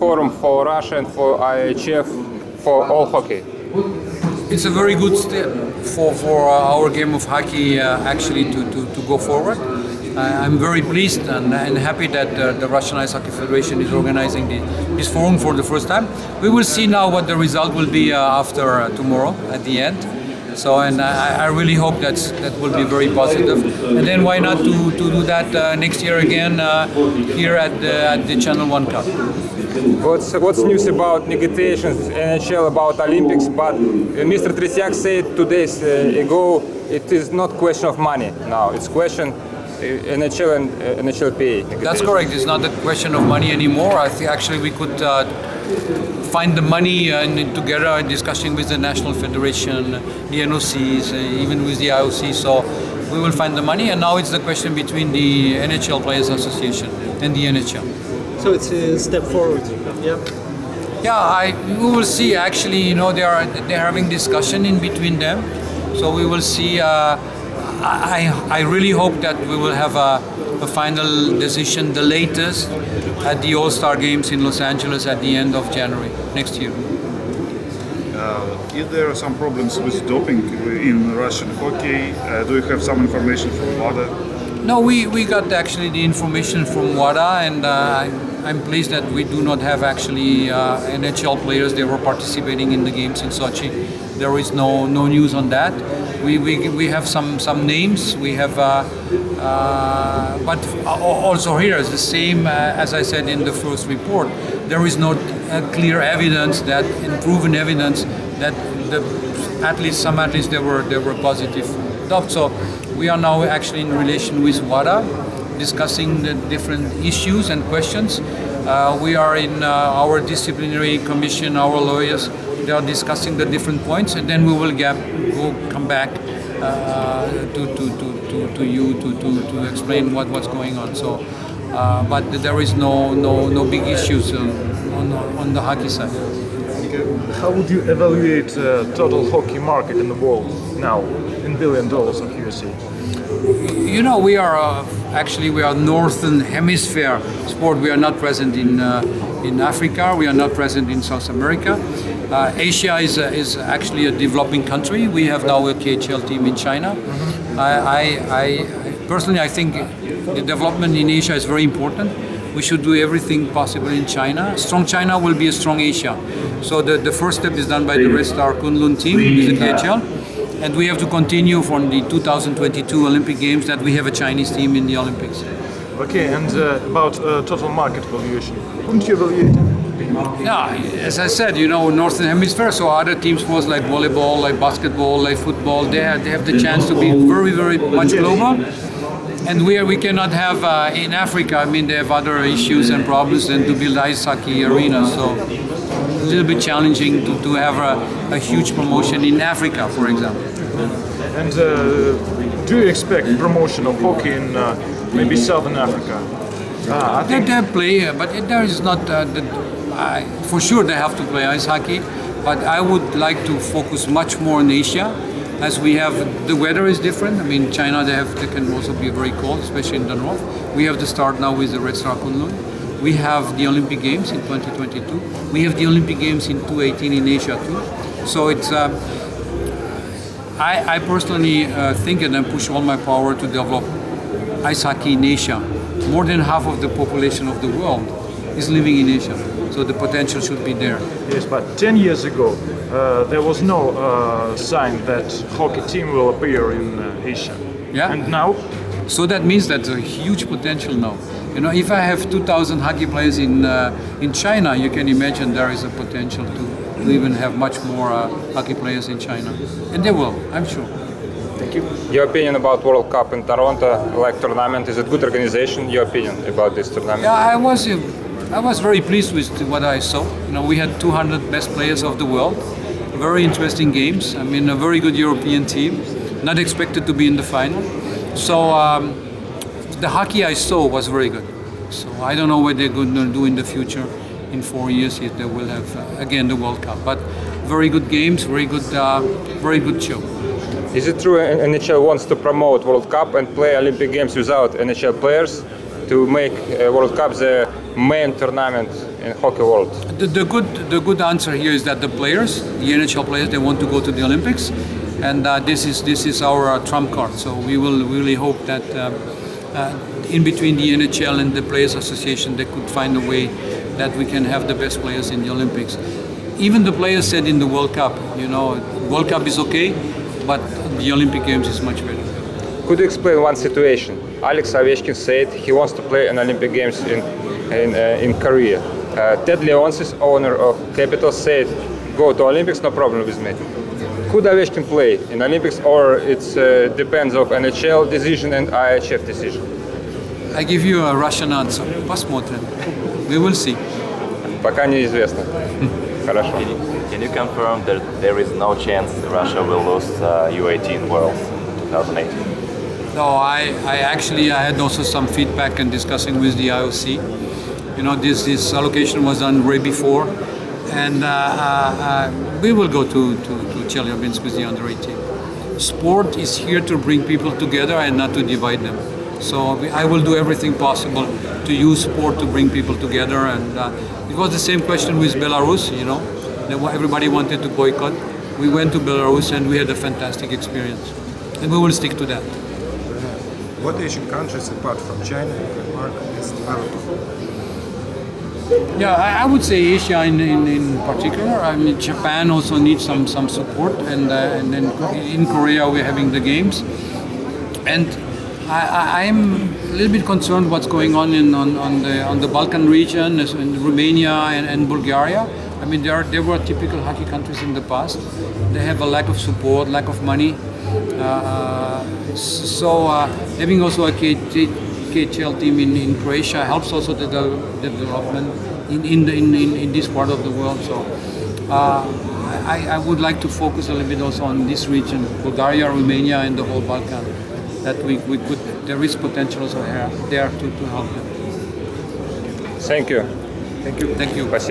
forum for Russia and for IHF for all hockey? It's a very good step for our game of hockey actually to go forward. I'm very pleased and happy that the Russian Ice Hockey Federation is organizing this forum for the first time. We will see now what the result will be after tomorrow at the end. So, and I really hope that will be very positive. And then why not to do that next year again here at the Channel 1 Cup. What's news about negotiations NHL about Olympics? But Mr. Tresiak said 2 days ago it is not question of money now. It's question NHL and NHLPA. That's correct. It's not a question of money anymore. I think actually we could find the money and together discussing with the National Federation, the NOCs, even with the IOC. So we will find the money, and now it's the question between the NHL Players Association and the NHL. So it's a step forward. Yeah. Yeah, we will see. Actually, you know, they're having discussion in between them. So we will see. I really hope that we will have a final decision, the latest, at the All-Star Games in Los Angeles at the end of January next year. If there are some problems with doping in Russian hockey, do you have some information from WADA? No, we got actually the information from WADA, and I'm pleased that we do not have actually NHL players. They were participating in the games in Sochi. There is no news on that. We have some names. We have, but also here is the same as I said in the first report. There is not clear evidence that, and proven evidence that some athletes they were positive doped. So we are now actually in relation with WADA, discussing the different issues and questions. We are in our disciplinary commission, our lawyers. They are discussing the different points, and then we will come back to you to explain what's going on. So, but there is no big issues on the hockey side. How would you evaluate the total hockey market in the world now in $1 billion of USD? You know, we are Northern Hemisphere sport. We are not present in Africa. We are not present in South America. Asia is actually a developing country. We have now a KHL team in China. I personally, I think the development in Asia is very important. We should do everything possible in China. Strong China will be a strong Asia. So the first step is done by the Red Star Kunlun team with the KHL. And we have to continue from the 2022 Olympic Games that we have a Chinese team in the Olympics. Okay, and about total market valuation, wouldn't you evaluate it? Yeah, as I said, you know, Northern Hemisphere, so other team sports like volleyball, like basketball, like football, they have the chance to be very, very much global. And we cannot have in Africa, I mean, they have other issues and problems than to build ice hockey arenas. So a little bit challenging to have a huge promotion in Africa, for example. And do you expect promotion of hockey in maybe Southern Africa? I think they play, but there is not, for sure they have to play ice hockey, but I would like to focus much more on Asia, as we have, the weather is different. I mean, China, they can also be very cold, especially in the north. We have the start now with the Red Star Kunlun. We have the Olympic Games in 2022. We have the Olympic Games in 2018 in Asia too. So it's, I personally think and I push all my power to develop ice hockey in Asia. More than half of the population of the world is living in Asia. So the potential should be there. Yes, but 10 years ago, there was no sign that hockey team will appear in Asia. Yeah. And now? So that means that's a huge potential now. You know, if I have 2,000 hockey players in China, you can imagine there is a potential to even have much more hockey players in China. And they will, I'm sure. Thank you. Your opinion about World Cup in Toronto, like tournament, is it good organization? Your opinion about this tournament? Yeah, I was very pleased with what I saw. You know, we had 200 best players of the world. Very interesting games. I mean, a very good European team. Not expected to be in the final. So the hockey I saw was very good. So I don't know what they're going to do in the future. In 4 years, if they will have again the World Cup. But very good games, very good show. Is it true NHL wants to promote World Cup and play Olympic Games without NHL players to make World Cup the main tournament in hockey world? The good answer here is that the players, the NHL players, they want to go to the Olympics, and this is our trump card. So we will really hope that in between the NHL and the Players Association, they could find a way that we can have the best players in the Olympics. Even the players said in the World Cup, World Cup is okay, but the Olympic Games is much better. Could you explain one situation? Alex Ovechkin said he wants to play in Olympic Games in Korea. Ted Leonsis, owner of Capitals, said, "Go to Olympics, no problem with me." Could Ovechkin play in Olympics, or it depends of NHL decision and IHF decision? I give you a Russian answer. Посмотрим. We will see. Пока неизвестно. Хорошо. Can you confirm that there is no chance Russia will lose U18 World 2018? No, I had also some feedback and discussing with the IOC. This allocation was done way before, and we will go to Chelyabinsk with the under-18. Sport is here to bring people together and not to divide them. So I will do everything possible to use sport to bring people together. And it was the same question with Belarus. Everybody wanted to boycott. We went to Belarus and we had a fantastic experience, and we will stick to that. What Asian countries apart from China can mark as developing? Yeah, I would say Asia in particular. I mean, Japan also needs some support, and then in Korea we're having the games, and I'm a little bit concerned what's going on on the Balkan region, in Romania and Bulgaria. I mean, they were typical hockey countries in the past. They have a lack of support, lack of money. So having also a KHL team in Croatia helps also the development in this part of the world. So I would like to focus a little bit also on this region, Bulgaria, Romania, and the whole Balkan. That we could, there is potential also there to help them. Thank you. Thank you. Спасибо.